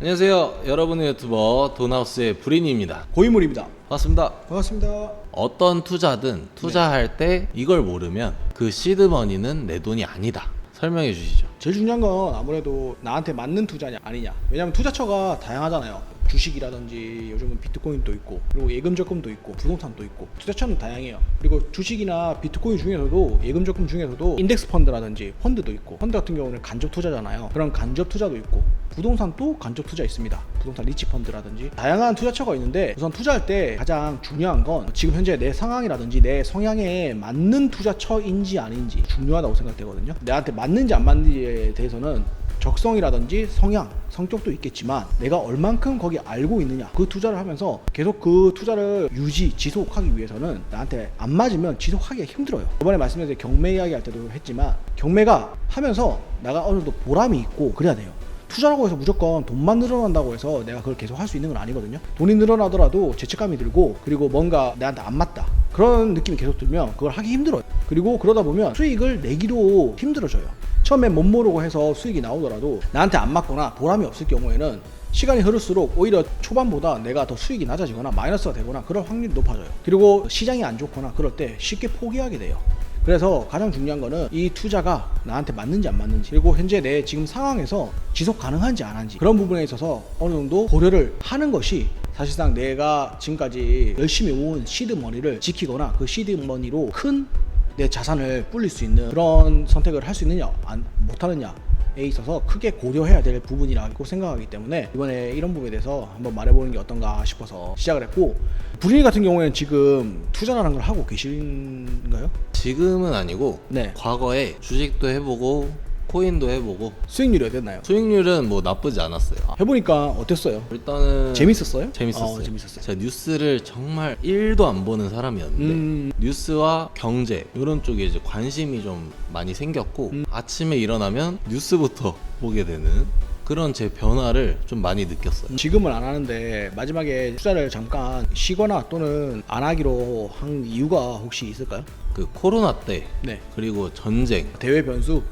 안녕하세요. 여러분의 유튜버 돈하우스의 브린입니다. 고인물입니다. 반갑습니다. 반갑습니다. 어떤 투자든 투자할 때 이걸 모르면 그 시드머니는 내 돈이 아니다. 설명해 주시죠. 제일 중요한 건 아무래도 나한테 맞는 투자냐 아니냐. 왜냐면 투자처가 다양하잖아요. 주식이라든지 요즘은 비트코인도 있고, 그리고 예금 적금도 있고, 부동산도 있고, 투자처는 다양해요. 그리고 주식이나 비트코인 중에서도 예금 적금 중에서도 인덱스 펀드라든지 펀드도 있고, 펀드 같은 경우는 간접 투자잖아요. 그런 간접 투자도 있고, 부동산도 간접 투자 있습니다. 부동산 리치 펀드라든지 다양한 투자처가 있는데, 우선 투자할 때 가장 중요한 건 지금 현재 내 상황이라든지 내 성향에 맞는 투자처인지 아닌지 중요하다고 생각되거든요. 내한테 맞는지 안 맞는지에 대해서는 적성이라든지 성향, 성격도 있겠지만 내가 얼만큼 거기 알고 있느냐, 그 투자를 하면서 계속 그 투자를 유지, 지속하기 위해서는 나한테 안 맞으면 지속하기가 힘들어요. 저번에 말씀드린 경매 이야기 할 때도 했지만, 경매가 하면서 내가 어느 정도 보람이 있고 그래야 돼요. 투자라고 해서 무조건 돈만 늘어난다고 해서 내가 그걸 계속 할 수 있는 건 아니거든요. 돈이 늘어나더라도 죄책감이 들고, 그리고 뭔가 내한테 안 맞다, 그런 느낌이 계속 들면 그걸 하기 힘들어요. 그리고 그러다 보면 수익을 내기도 힘들어져요. 처음에 못 모르고 해서 수익이 나오더라도 나한테 안 맞거나 보람이 없을 경우에는 시간이 흐를수록 오히려 초반보다 내가 더 수익이 낮아지거나 마이너스가 되거나 그럴 확률이 높아져요. 그리고 시장이 안 좋거나 그럴 때 쉽게 포기하게 돼요. 그래서 가장 중요한 거는 이 투자가 나한테 맞는지 안 맞는지, 그리고 현재 내 지금 상황에서 지속 가능한지 안 한지, 그런 부분에 있어서 어느 정도 고려를 하는 것이 사실상 내가 지금까지 열심히 모은 시드머니를 지키거나 그 시드머니로 큰 내 자산을 불릴 수 있는 그런 선택을 할 수 있느냐 못하느냐에 있어서 크게 고려해야 될 부분이라고 생각하기 때문에 이번에 이런 부분에 대해서 한번 말해보는 게 어떤가 싶어서 시작을 했고, 브린이 같은 경우에는 지금 투자라는 걸 하고 계신가요? 지금은 아니고 네. 과거에 주식도 해보고 코인도 해보고 수익률이 어땠나요? 수익률은 뭐 나쁘지 않았어요. 해보니까 어땠어요? 일단은 재밌었어요? 재밌었어요. 재밌었어요. 제가 뉴스를 정말 1도 안 보는 사람이었는데 뉴스와 경제 이런 쪽에 이제 관심이 좀 많이 생겼고 아침에 일어나면 뉴스부터 보게 되는 그런 제 변화를 좀 많이 느꼈어요. 지금은 안 하는데 마지막에 투자를 잠깐 쉬거나 또는 안 하기로 한 이유가 혹시 있을까요? 그 코로나 때 네. 그리고 전쟁, 대외 변수?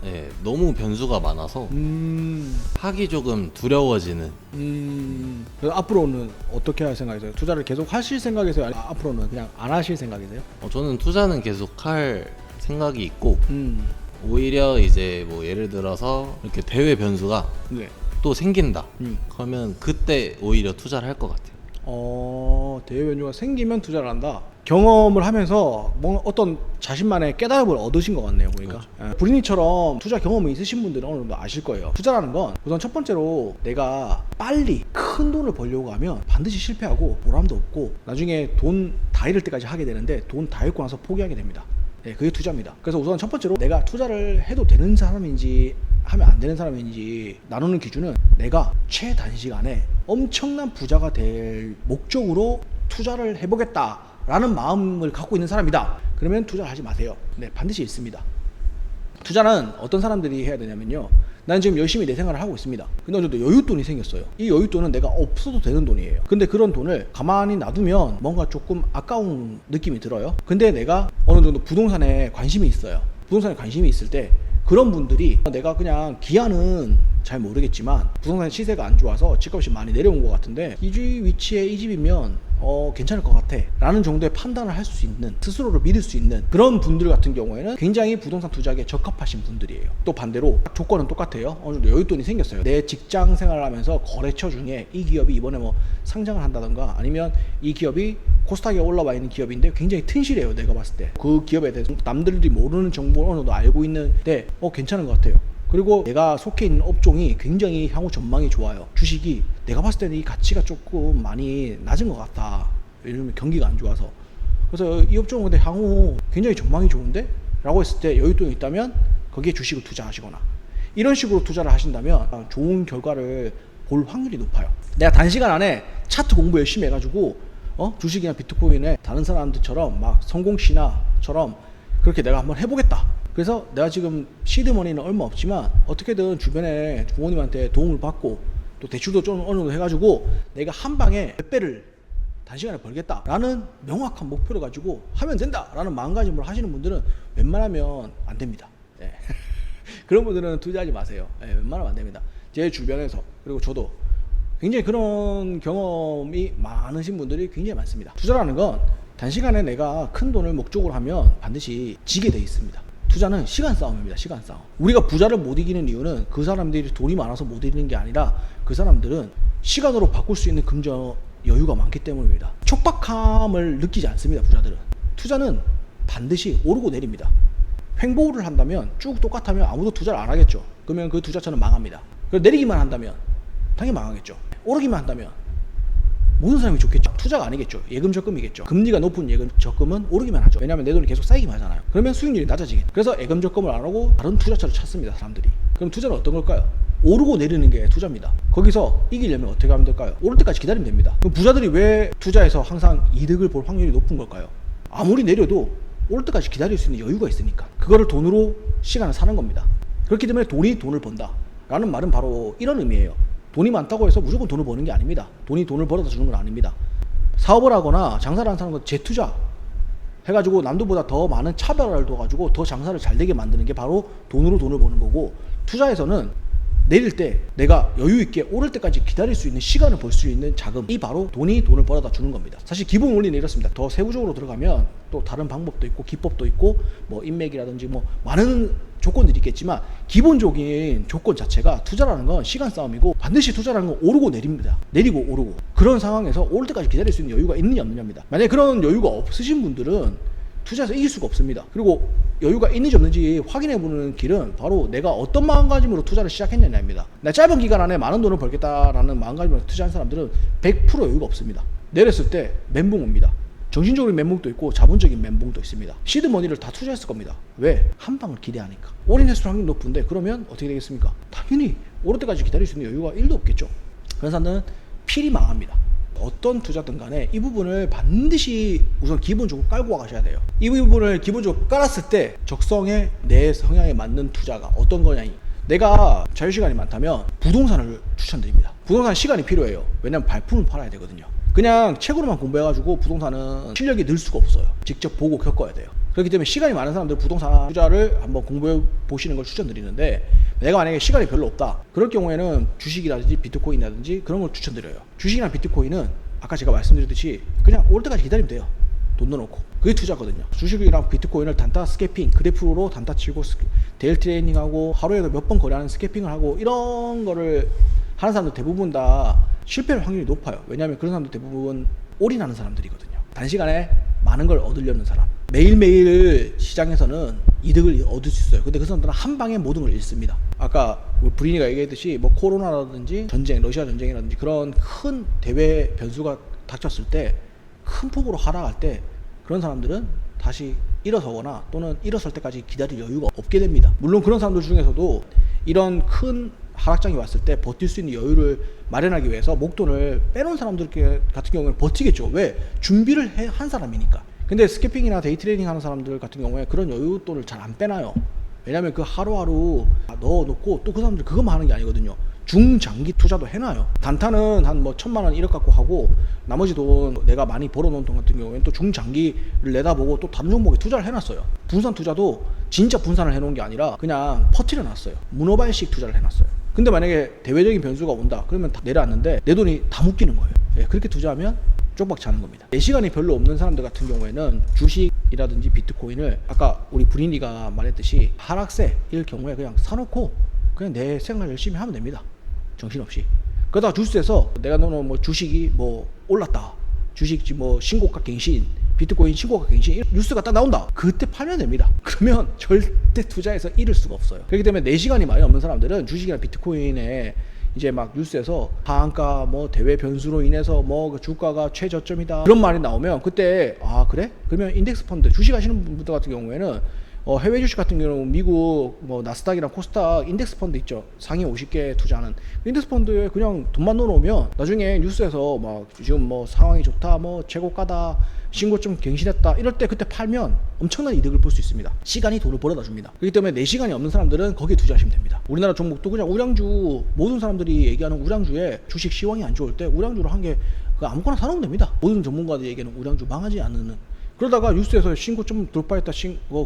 너무 변수가 많아서 하기 조금 두려워지는. 그래서 앞으로는 어떻게 할 생각이세요? 투자를 계속 하실 생각이세요? 아니면 앞으로는 그냥 안 하실 생각이세요? 저는 투자는 계속 할 생각이 있고 오히려 이제 뭐 예를 들어서 이렇게 대외 변수가 네. 또 생긴다 그러면 그때 오히려 투자를 할 것 같아요. 대외 변수가 생기면 투자를 한다. 경험을 하면서 뭐 어떤 자신만의 깨달음을 얻으신 것 같네요, 보니까. 그렇죠. 브리니처럼 투자 경험이 있으신 분들은 어느 정도 아실 거예요. 투자라는 건 우선 첫 번째로 내가 빨리 큰 돈을 벌려고 하면 반드시 실패하고 보람도 없고 나중에 돈 다 잃을 때까지 하게 되는데 돈 다 잃고 나서 포기하게 됩니다. 네, 그게 투자입니다. 그래서 우선 첫 번째로 내가 투자를 해도 되는 사람인지 하면 안 되는 사람인지 나누는 기준은 내가 최단시간에 엄청난 부자가 될 목적으로 투자를 해보겠다 라는 마음을 갖고 있는 사람이다. 그러면 투자를 하지 마세요. 네, 반드시 있습니다. 투자는 어떤 사람들이 해야 되냐면요, 나는 지금 열심히 내 생활을 하고 있습니다. 근데 어느 정도 여윳돈이 생겼어요. 이 여윳돈은 내가 없어도 되는 돈이에요. 근데 그런 돈을 가만히 놔두면 뭔가 조금 아까운 느낌이 들어요. 근데 내가 어느 정도 부동산에 관심이 있어요. 부동산에 관심이 있을 때 그런 분들이 내가 그냥 기한은 잘 모르겠지만 부동산 시세가 안 좋아서 집값이 많이 내려온 것 같은데 이 집 위치에 이 집이면 괜찮을 것 같아 라는 정도의 판단을 할 수 있는, 스스로를 믿을 수 있는 그런 분들 같은 경우에는 굉장히 부동산 투자에 적합하신 분들이에요. 또 반대로 조건은 똑같아요. 어느 정도 여윳돈이 생겼어요. 내 직장 생활을 하면서 거래처 중에 이 기업이 이번에 뭐 상장을 한다던가 아니면 이 기업이 코스닥에 올라와 있는 기업인데 굉장히 튼실해요. 내가 봤을 때 그 기업에 대해서 남들이 모르는 정보를 어느 정도 알고 있는데 괜찮은 것 같아요. 그리고 내가 속해 있는 업종이 굉장히 향후 전망이 좋아요. 주식이 내가 봤을 때는 이 가치가 조금 많이 낮은 것 같다. 왜냐면 경기가 안 좋아서. 그래서 이 업종은 근데 향후 굉장히 전망이 좋은데? 라고 했을 때 여윳돈이 있다면 거기에 주식을 투자하시거나 이런 식으로 투자를 하신다면 좋은 결과를 볼 확률이 높아요. 내가 단시간 안에 차트 공부 열심히 해가지고 주식이나 비트코인에 다른 사람들처럼 막 성공신화처럼 그렇게 내가 한번 해보겠다. 그래서 내가 지금 시드머니는 얼마 없지만 어떻게든 주변에 부모님한테 도움을 받고 또 대출도 좀 어느 정도 해가지고 내가 한 방에 몇 배를 단시간에 벌겠다라는 명확한 목표를 가지고 하면 된다라는 마음가짐으로 하시는 분들은 웬만하면 안 됩니다. 네. 그런 분들은 투자하지 마세요. 네, 웬만하면 안 됩니다. 제 주변에서, 그리고 저도 굉장히 그런 경험이 많으신 분들이 굉장히 많습니다. 투자라는 건 단시간에 내가 큰 돈을 목적으로 하면 반드시 지게 돼 있습니다. 투자는 시간 싸움입니다. 시간 싸움. 우리가 부자를 못 이기는 이유는 그 사람들이 돈이 많아서 못 이기는 게 아니라 그 사람들은 시간으로 바꿀 수 있는 금전 여유가 많기 때문입니다. 촉박함을 느끼지 않습니다. 부자들은. 투자는 반드시 오르고 내립니다. 횡보를 한다면 쭉 똑같으면 아무도 투자를 안 하겠죠. 그러면 그 투자처는 망합니다. 그리고 내리기만 한다면 당연히 망하겠죠. 오르기만 한다면 모든 사람이 좋겠죠. 투자가 아니겠죠. 예금 적금이겠죠. 금리가 높은 예금 적금은 오르기만 하죠. 왜냐하면 내 돈이 계속 쌓이기만 하잖아요. 그러면 수익률이 낮아지겠죠. 그래서 예금 적금을 안 하고 다른 투자처를 찾습니다. 사람들이. 그럼 투자는 어떤 걸까요? 오르고 내리는 게 투자입니다. 거기서 이기려면 어떻게 하면 될까요? 오를 때까지 기다리면 됩니다. 그럼 부자들이 왜 투자에서 항상 이득을 볼 확률이 높은 걸까요? 아무리 내려도 오를 때까지 기다릴 수 있는 여유가 있으니까. 그거를 돈으로 시간을 사는 겁니다. 그렇기 때문에 돈이 돈을 번다 라는 말은 바로 이런 의미예요. 돈이 많다고 해서 무조건 돈을 버는 게 아닙니다. 돈이 돈을 벌어다 주는 건 아닙니다. 사업을 하거나 장사를 하는 사람은 재투자 해가지고 남들보다 더 많은 차별화를 둬가지고 더 장사를 잘 되게 만드는 게 바로 돈으로 돈을 버는 거고, 투자에서는 내릴 때 내가 여유 있게 오를 때까지 기다릴 수 있는 시간을 벌 수 있는 자금이 바로 돈이 돈을 벌어다 주는 겁니다. 사실 기본 원리는 이렇습니다. 더 세부적으로 들어가면 또 다른 방법도 있고 기법도 있고 뭐 인맥이라든지 뭐 많은 조건들이 있겠지만, 기본적인 조건 자체가 투자라는 건 시간 싸움이고, 반드시 투자라는 건 오르고 내립니다. 내리고 오르고. 그런 상황에서 오를 때까지 기다릴 수 있는 여유가 있느냐 없느냐입니다. 만약에 그런 여유가 없으신 분들은 투자에서 이길 수가 없습니다. 그리고 여유가 있는지 없는지 확인해보는 길은 바로 내가 어떤 마음가짐으로 투자를 시작했느냐입니다. 나 짧은 기간 안에 많은 돈을 벌겠다라는 마음가짐으로 투자한 사람들은 100% 여유가 없습니다. 내렸을 때 멘붕 옵니다. 정신적인 멘붕도 있고 자본적인 멘붕도 있습니다. 시드머니를 다 투자했을 겁니다. 왜? 한 방을 기대하니까. 올인했을 확률이 높은데 그러면 어떻게 되겠습니까? 당연히 오를 때까지 기다릴 수 있는 여유가 1도 없겠죠. 그래서 사람들은 필히 망합니다. 어떤 투자든 간에 이 부분을 반드시 우선 기본적으로 깔고 가셔야 돼요. 이 부분을 기본적으로 깔았을 때 적성에 내 성향에 맞는 투자가 어떤 거냐. 내가 자유시간이 많다면 부동산을 추천드립니다. 부동산 시간이 필요해요. 왜냐면 발품을 팔아야 되거든요. 그냥 책으로만 공부해가지고 부동산은 실력이 늘 수가 없어요. 직접 보고 겪어야 돼요. 그렇기 때문에 시간이 많은 사람들 부동산 투자를 한번 공부해 보시는 걸 추천드리는데, 내가 만약에 시간이 별로 없다 그럴 경우에는 주식이라든지 비트코인이라든지 그런 걸 추천드려요. 주식이나 비트코인은 아까 제가 말씀드렸듯이 그냥 올 때까지 기다리면 돼요. 돈 넣어놓고. 그게 투자거든요. 주식이랑 비트코인을 단타 스캐핑, 그래프로 단타 치고 데일 트레이닝하고 하루에도 몇 번 거래하는 스캐핑을 하고 이런 거를 하는 사람들 대부분 다 실패할 확률이 높아요. 왜냐하면 그런 사람들 대부분 올인하는 사람들이거든요. 단시간에 많은 걸 얻으려는 사람. 매일매일 시장에서는 이득을 얻을 수 있어요. 근데 그 사람들은 한 방에 모든 걸 잃습니다. 아까 우리 브리니가 얘기했듯이 뭐 코로나라든지 전쟁, 러시아 전쟁이라든지 그런 큰 대외 변수가 닥쳤을 때, 큰 폭으로 하락할 때 그런 사람들은 다시 일어서거나 또는 일어설 때까지 기다릴 여유가 없게 됩니다. 물론 그런 사람들 중에서도 이런 큰 하락장이 왔을 때 버틸 수 있는 여유를 마련하기 위해서 목돈을 빼놓은 사람들 같은 경우에는 버티겠죠. 왜? 준비를 한 사람이니까. 근데 스캐핑이나 데이 트레이닝 하는 사람들 같은 경우에 그런 여유돈을 잘 안 빼놔요. 왜냐면 그 하루하루 넣어놓고 또 그 사람들 그것만 하는 게 아니거든요. 중장기 투자도 해놔요. 단타는 한 뭐 1,000만 원 1억 갖고 하고, 나머지 돈 내가 많이 벌어놓은 돈 같은 경우에는 또 중장기를 내다보고 또 다른 종목에 투자를 해놨어요. 분산 투자도 진짜 분산을 해놓은 게 아니라 그냥 퍼뜨려놨어요. 문어발식 투자를 해놨어요. 근데 만약에 대외적인 변수가 온다 그러면 다 내려왔는데 내 돈이 다 묶이는 거예요. 예, 그렇게 투자하면 쪽박 차는 겁니다. 내 시간이 별로 없는 사람들 같은 경우에는 주식이라든지 비트코인을 아까 우리 브리니가 말했듯이 하락세일 경우에 그냥 사놓고 그냥 내 생활 열심히 하면 됩니다. 정신없이. 그러다가 주스에서 내가 너는 뭐 주식이 뭐 올랐다, 주식 뭐 신고가 갱신, 비트코인 신고가 갱신 뉴스가 딱 나온다, 그때 팔면 됩니다. 그러면 절대 투자에서 잃을 수가 없어요. 그렇기 때문에 내 시간이 많이 없는 사람들은 주식이나 비트코인에 이제 막 뉴스에서 하한가 뭐 대외 변수로 인해서 뭐 주가가 최저점이다 그런 말이 나오면 그때 아 그래? 그러면 인덱스 펀드 주식 하시는 분들 같은 경우에는 해외 주식 같은 경우는 미국 뭐 나스닥이랑 코스닥 인덱스 펀드 있죠. 상위 50개 투자하는 인덱스 펀드에 그냥 돈만 넣어놓으면 나중에 뉴스에서 막 지금 뭐 상황이 좋다, 뭐 최고가다, 신고점 갱신했다 이럴 때 그때 팔면 엄청난 이득을 볼 수 있습니다. 시간이 돈을 벌어다 줍니다. 그렇기 때문에 내 시간이 없는 사람들은 거기에 투자하시면 됩니다. 우리나라 종목도 그냥 우량주, 모든 사람들이 얘기하는 우량주에 주식 시황이 안 좋을 때 우량주로 한 개 아무거나 사놓으면 됩니다. 모든 전문가들이 얘기하는 우량주 망하지 않는. 그러다가 뉴스에서 신고점 돌파했다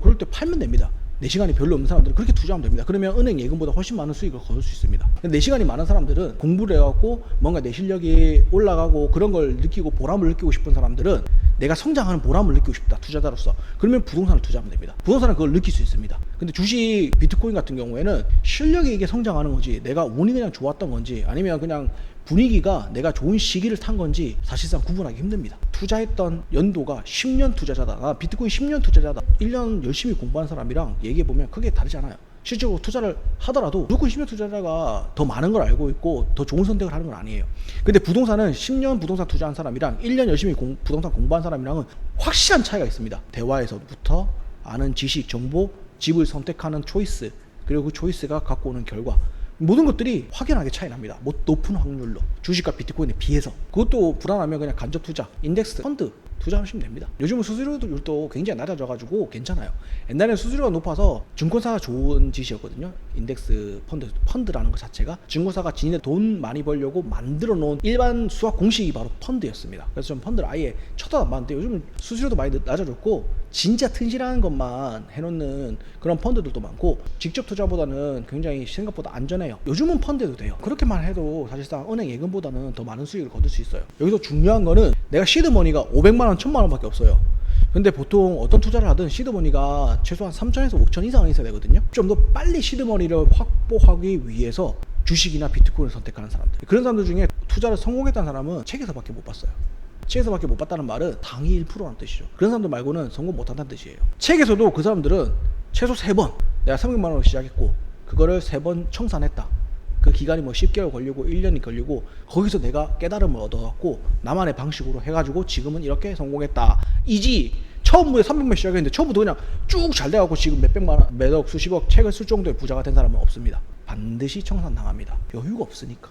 그럴 때 팔면 됩니다. 내 시간이 별로 없는 사람들은 그렇게 투자하면 됩니다. 그러면 은행 예금보다 훨씬 많은 수익을 거둘 수 있습니다. 근데 내 시간이 많은 사람들은 공부를 해갖고 뭔가 내 실력이 올라가고 그런 걸 느끼고 보람을 느끼고 싶은 사람들은 내가 성장하는 보람을 느끼고 싶다, 투자자로서. 그러면 부동산을 투자하면 됩니다. 부동산은 그걸 느낄 수 있습니다. 근데 주식, 비트코인 같은 경우에는 실력이 이게 성장하는 건지, 내가 운이 그냥 좋았던 건지, 아니면 그냥 분위기가 내가 좋은 시기를 탄 건지 사실상 구분하기 힘듭니다. 투자했던 연도가 10년 투자자다, 나 비트코인 10년 투자자다, 1년 열심히 공부한 사람이랑 얘기해보면 크게 다르지 않아요. 실제로 투자를 하더라도 무조건 10년 투자자가 더 많은 걸 알고 있고 더 좋은 선택을 하는 건 아니에요. 근데 부동산은 10년 부동산 투자한 사람이랑 1년 열심히 부동산 공부한 사람이랑은 확실한 차이가 있습니다. 대화에서부터 아는 지식, 정보, 집을 선택하는 초이스, 그리고 그 초이스가 갖고 오는 결과, 모든 것들이 확연하게 차이 납니다. 높은 확률로 주식과 비트코인에 비해서. 그것도 불안하면 그냥 간접 투자, 인덱스, 펀드 투자하시면 됩니다. 요즘은 수수료도 굉장히 낮아져가지고 괜찮아요. 옛날에는 수수료가 높아서 증권사가 좋은 짓이었거든요. 인덱스 펀드라는 것 자체가 증권사가 지네 돈 많이 벌려고 만들어 놓은 일반 수학 공식이 바로 펀드였습니다. 그래서 전 펀드를 아예 쳐다도 안 봤는데 요즘은 수수료도 많이 낮아졌고 진짜 튼실한 것만 해놓는 그런 펀드들도 많고, 직접 투자보다는 굉장히 생각보다 안전해요. 요즘은 펀드도 돼요. 그렇게만 해도 사실상 은행 예금보다는 더 많은 수익을 거둘 수 있어요. 여기서 중요한 거는 내가 시드머니가 500만 원, 1000만 원밖에 없어요. 근데 보통 어떤 투자를 하든 시드머니가 최소한 3천에서 5천 이상은 있어야 되거든요. 좀 더 빨리 시드머니를 확보하기 위해서 주식이나 비트코인을 선택하는 사람들, 그런 사람들 중에 투자를 성공했다는 사람은 책에서밖에 못 봤어요. 책에서밖에 못 봤다는 말은 당위 1%라는 뜻이죠. 그런 사람들 말고는 성공 못한다는 뜻이에요. 책에서도 그 사람들은 최소 3번, 내가 300만 원으로 시작했고 그거를 3번 청산했다. 그 기간이 뭐 10개월 걸리고 1년이 걸리고 거기서 내가 깨달음을 얻어갖고 나만의 방식으로 해가지고 지금은 이렇게 성공했다 이지, 처음부터 300만 시작했는데 처음부터 그냥 쭉 잘 돼갖고 지금 몇백만 원, 몇억, 수십억 책을 쓸 정도의 부자가 된 사람은 없습니다. 반드시 청산당합니다. 여유가 없으니까.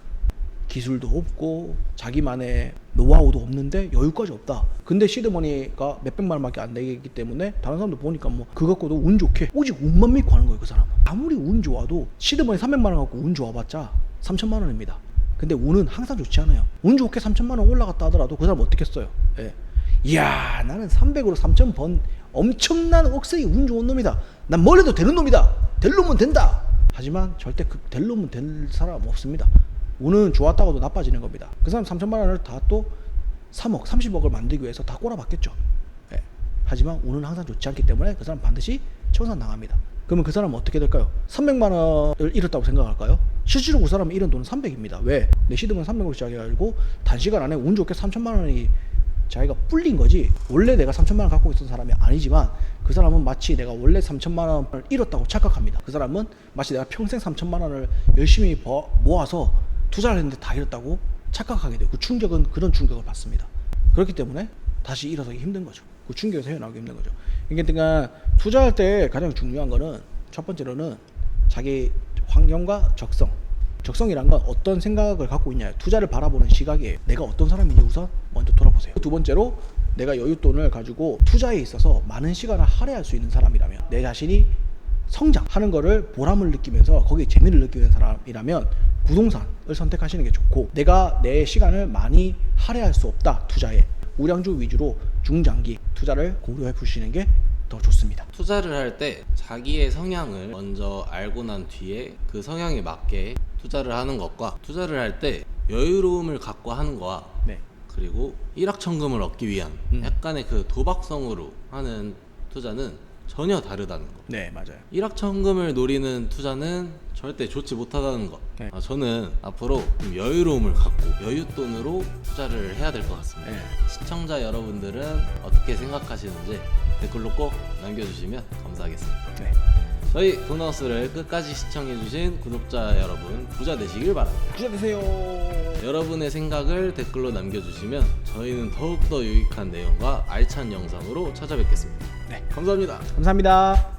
기술도 없고 자기만의 노하우도 없는데 여유까지 없다. 근데 시드머니가 몇백만 원밖에 안 되기 때문에 다른 사람들 보니까 뭐 그거 갖고도 운 좋게 오직 운만 믿고 하는 거예요. 그 사람은 아무리 운 좋아도 시드머니 300만 원 갖고 운 좋아봤자 3천만 원입니다. 근데 운은 항상 좋지 않아요. 운 좋게 3천만 원 올라갔다 하더라도 그 사람 어떻게 했어요? 예. 이야, 나는 300으로 3천 번 엄청난 억세게 운 좋은 놈이다. 난 뭘 해도 되는 놈이다. 될 놈은 된다. 하지만 절대 그 될 놈은 될 사람 없습니다. 운은 좋았다고도 나빠지는 겁니다. 그 사람 3천만 원을 다 또 3억, 30억을 만들기 위해서 다 꼬라박겠죠. 예. 하지만 운은 항상 좋지 않기 때문에 그 사람 반드시 청산당합니다. 그러면 그 사람은 어떻게 될까요? 300만 원을 잃었다고 생각할까요? 실제로 그 사람은 잃은 돈은 300입니다. 왜? 내 시드머니 300으로 시작해가지고 단시간 안에 운 좋게 3천만 원이 자기가 불린 거지, 원래 내가 3천만 원 갖고 있던 사람이 아니지만 그 사람은 마치 내가 원래 3천만 원을 잃었다고 착각합니다. 그 사람은 마치 내가 평생 3천만 원을 열심히 모아서 투자를 했는데 다 잃었다고 착각하게 돼요. 그 충격은 그런 충격을 받습니다. 그렇기 때문에 다시 일어서기 힘든 거죠. 그 충격에서 헤어나오기 힘든 거죠. 그러니까 투자할 때 가장 중요한 거는 첫 번째로는 자기 환경과 적성. 적성이란 건 어떤 생각을 갖고 있냐, 투자를 바라보는 시각이에요. 내가 어떤 사람인지 우선 먼저 돌아보세요. 두 번째로 내가 여윳돈을 가지고 투자에 있어서 많은 시간을 할애할 수 있는 사람이라면, 내 자신이 성장하는 거를 보람을 느끼면서 거기에 재미를 느끼는 사람이라면 부동산을 선택하시는 게 좋고, 내가 내 시간을 많이 할애할 수 없다, 투자에 우량주 위주로 중장기 투자를 고려해 보시는 게 더 좋습니다. 투자를 할 때 자기의 성향을 먼저 알고 난 뒤에 그 성향에 맞게 투자를 하는 것과, 투자를 할 때 여유로움을 갖고 하는 거와, 네. 그리고 일확천금을 얻기 위한 약간의 그 도박성으로 하는 투자는 전혀 다르다는 거. 네, 맞아요. 일확천금을 노리는 투자는 절대 좋지 못하다는 것. 네. 저는 앞으로 좀 여유로움을 갖고 여윳돈으로 투자를 해야 될 것 같습니다. 네. 시청자 여러분들은 어떻게 생각하시는지 댓글로 꼭 남겨주시면 감사하겠습니다. 네. 저희 돈하우스를 끝까지 시청해주신 구독자 여러분, 부자 되시길 바랍니다. 부자 되세요. 여러분의 생각을 댓글로 남겨주시면 저희는 더욱더 유익한 내용과 알찬 영상으로 찾아뵙겠습니다. 네. 감사합니다. 감사합니다.